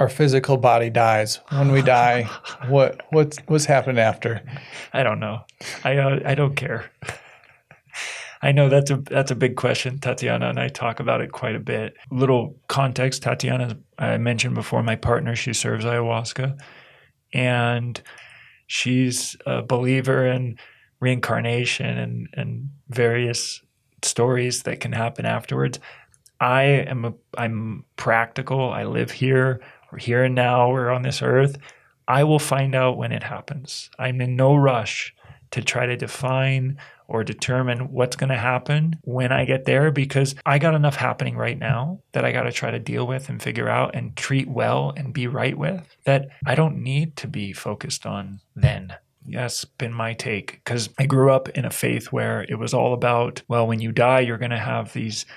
our physical body dies, when we die, what's happening after? I don't know. I don't care. I know that's a big question. Tatiana and I talk about it quite a bit. Little context, Tatiana, I mentioned before, my partner, she serves ayahuasca, and she's a believer in reincarnation and various stories that can happen afterwards. I'm practical. I live here. We're here and now. We're on this earth. I will find out when it happens. I'm in no rush to try to define or determine what's going to happen when I get there, because I got enough happening right now that I got to try to deal with and figure out and treat well and be right with, that I don't need to be focused on then. That's been my take, because I grew up in a faith where it was all about, well, when you die, you're going to have these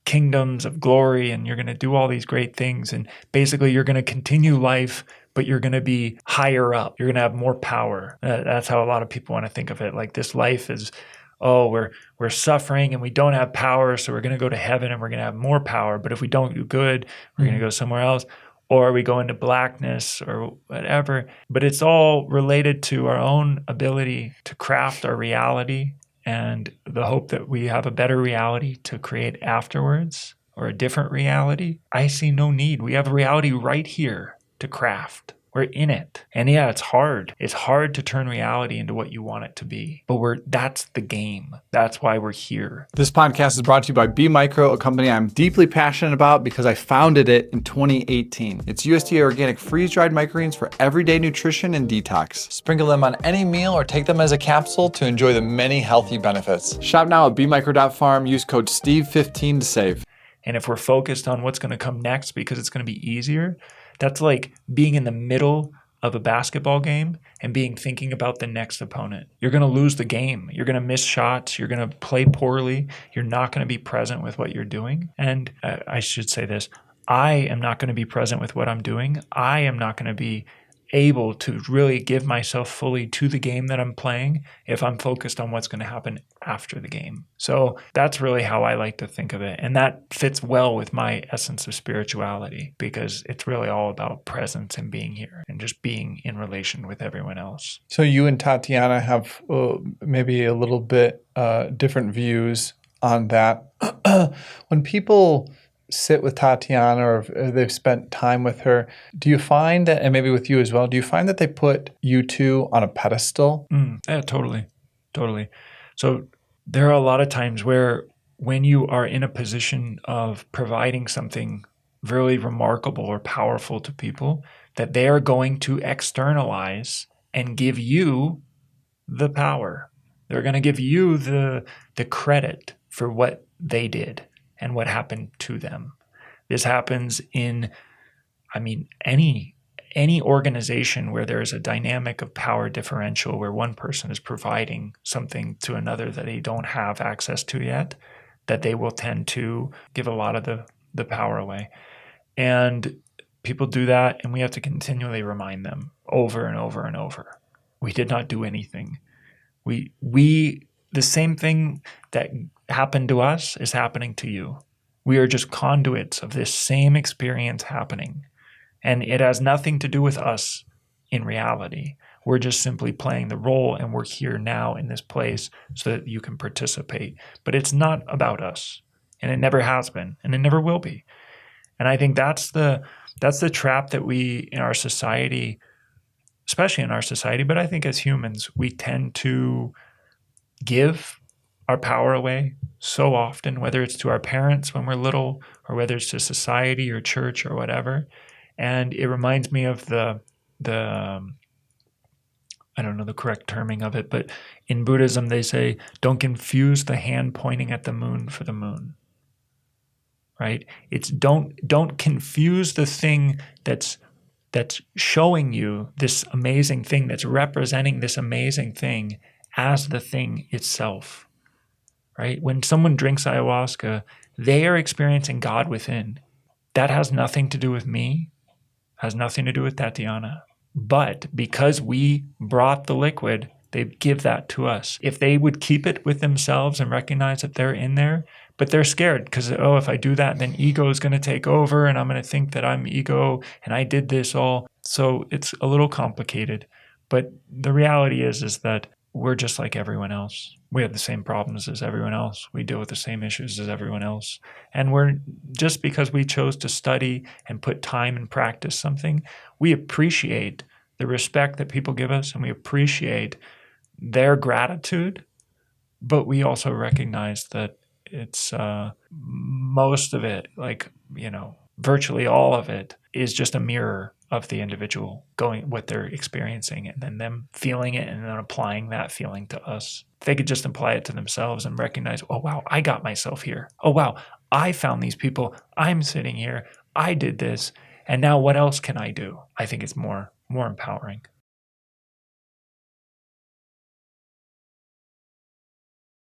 kingdoms of glory and you're going to do all these great things. And basically you're going to continue life, but you're going to be higher up. You're going to have more power. That's how a lot of people want to think of it. Like this life is, oh, we're suffering and we don't have power, so we're going to go to heaven and we're going to have more power. But if we don't do good, we're going to go somewhere else. Or we go into blackness or whatever. But it's all related to our own ability to craft our reality and the hope that we have a better reality to create afterwards, or a different reality. I see no need. We have a reality right here to craft. We're in it. And yeah, it's hard. It's hard to turn reality into what you want it to be. But that's the game. That's why we're here. This podcast is brought to you by B Micro, a company I'm deeply passionate about because I founded it in 2018. It's USDA organic freeze-dried microgreens for everyday nutrition and detox. Sprinkle them on any meal or take them as a capsule to enjoy the many healthy benefits. Shop now at bmicro.farm. Use code STEVE15 to save. And if we're focused on what's going to come next because it's going to be easier, that's like being in the middle of a basketball game and thinking about the next opponent. You're going to lose the game. You're going to miss shots. You're going to play poorly. You're not going to be present with what you're doing. And I should say this, I am not going to be present with what I'm doing. I am not going to be able to really give myself fully to the game that I'm playing if I'm focused on what's going to happen after the game. So that's really how I like to think of it. And that fits well with my essence of spirituality, because it's really all about presence and being here and just being in relation with everyone else. So you and Tatiana have maybe a little bit different views on that. When people sit with Tatiana, or if they've spent time with her, do you find that, and maybe with you as well, do you find that they put you two on a pedestal? Yeah, totally. So there are a lot of times where when you are in a position of providing something really remarkable or powerful to people, that they are going to externalize and give you the power. They're going to give you the credit for what they did and what happened to them. This happens in, any organization where there's a dynamic of power differential, where one person is providing something to another that they don't have access to yet, that they will tend to give a lot of the power away. And people do that, and we have to continually remind them over and over and over. We did not do anything. The same thing that happened to us is happening to you. We are just conduits of this same experience happening. And it has nothing to do with us in reality. We're just simply playing the role, and we're here now in this place so that you can participate. But it's not about us, and it never has been, and it never will be. And I think that's the trap that we in our society, especially in our society, but I think as humans, we tend to give our power away so often, whether it's to our parents when we're little, or whether it's to society or church or whatever. And it reminds me of the I don't know the correct terming of it, but in Buddhism they say, don't confuse the hand pointing at the moon for the moon. Right? It's don't confuse the thing that's showing you this amazing thing, that's representing this amazing thing, as the thing itself. Right? When someone drinks ayahuasca, they are experiencing God within. That has nothing to do with me, has nothing to do with Tatiana. But because we brought the liquid, they give that to us. If they would keep it with themselves and recognize that they're in there, But they're scared because, oh, if I do that, then ego is going to take over and I'm going to think that I'm ego and I did this all. So it's a little complicated. But the reality is that we're just like everyone else. We have the same problems as everyone else. We deal with the same issues as everyone else. And we're just because we chose to study and put time and practice something, we appreciate the respect that people give us and we appreciate their gratitude. But we also recognize that it's most of it, like, virtually all of it is just a mirror of the individual going what they're experiencing and then them feeling it and then applying that feeling to us. If they could just apply it to themselves and recognize, oh, wow, I got myself here. Oh, wow, I found these people. I'm sitting here. I did this. And now what else can I do? I think it's more empowering.